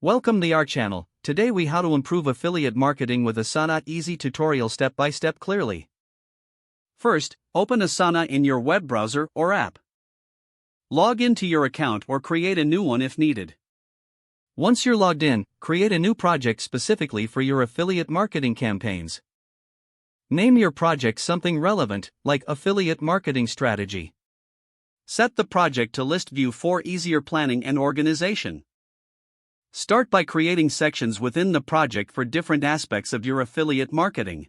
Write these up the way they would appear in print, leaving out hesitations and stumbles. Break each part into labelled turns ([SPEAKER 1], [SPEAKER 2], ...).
[SPEAKER 1] Welcome to our channel. Today we how to improve affiliate marketing with Asana easy tutorial step by step clearly. First, open Asana in your web browser or app. Log into your account or create a new one if needed. Once you're logged in, create a new project specifically for your affiliate marketing campaigns. Name your project something relevant, like affiliate marketing strategy. Set the project to list view for easier planning and organization. Start by creating sections within the project for different aspects of your affiliate marketing.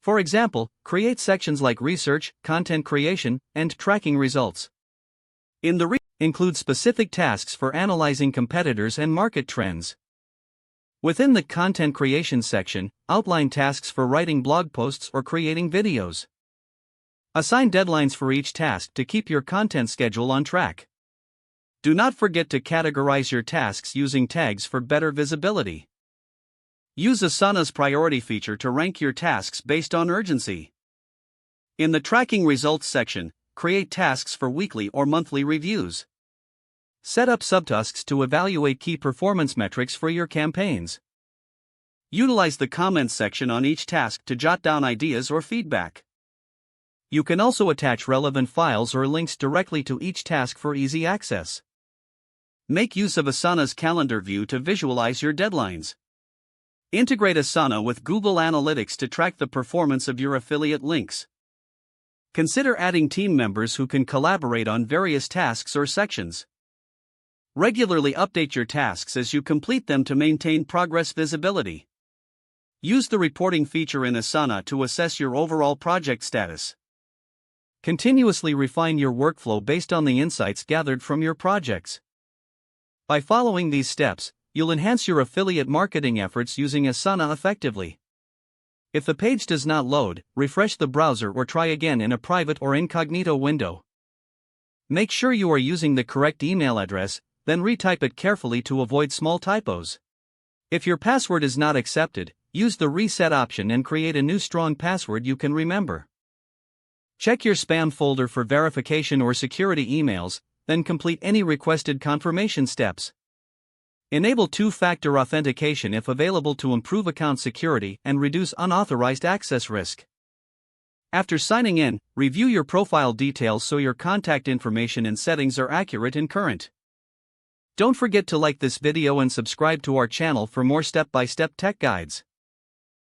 [SPEAKER 1] For example, create sections like research, content creation, and tracking results. In the include specific tasks for analyzing competitors and market trends. Within the content creation section, outline tasks for writing blog posts or creating videos. Assign deadlines for each task to keep your content schedule on track. Do not forget to categorize your tasks using tags for better visibility. Use Asana's priority feature to rank your tasks based on urgency. In the tracking results section, create tasks for weekly or monthly reviews. Set up subtasks to evaluate key performance metrics for your campaigns. Utilize the comments section on each task to jot down ideas or feedback. You can also attach relevant files or links directly to each task for easy access. Make use of Asana's calendar view to visualize your deadlines. Integrate Asana with Google Analytics to track the performance of your affiliate links. Consider adding team members who can collaborate on various tasks or sections. Regularly update your tasks as you complete them to maintain progress visibility. Use the reporting feature in Asana to assess your overall project status. Continuously refine your workflow based on the insights gathered from your projects. By following these steps, you'll enhance your affiliate marketing efforts using Asana effectively. If the page does not load, refresh the browser or try again in a private or incognito window. Make sure you are using the correct email address, then retype it carefully to avoid small typos. If your password is not accepted, use the reset option and create a new strong password you can remember. Check your spam folder for verification or security emails, then complete any requested confirmation steps. Enable two-factor authentication if available to improve account security and reduce unauthorized access risk. After signing in, review your profile details so your contact information and settings are accurate and current. Don't forget to like this video and subscribe to our channel for more step-by-step tech guides.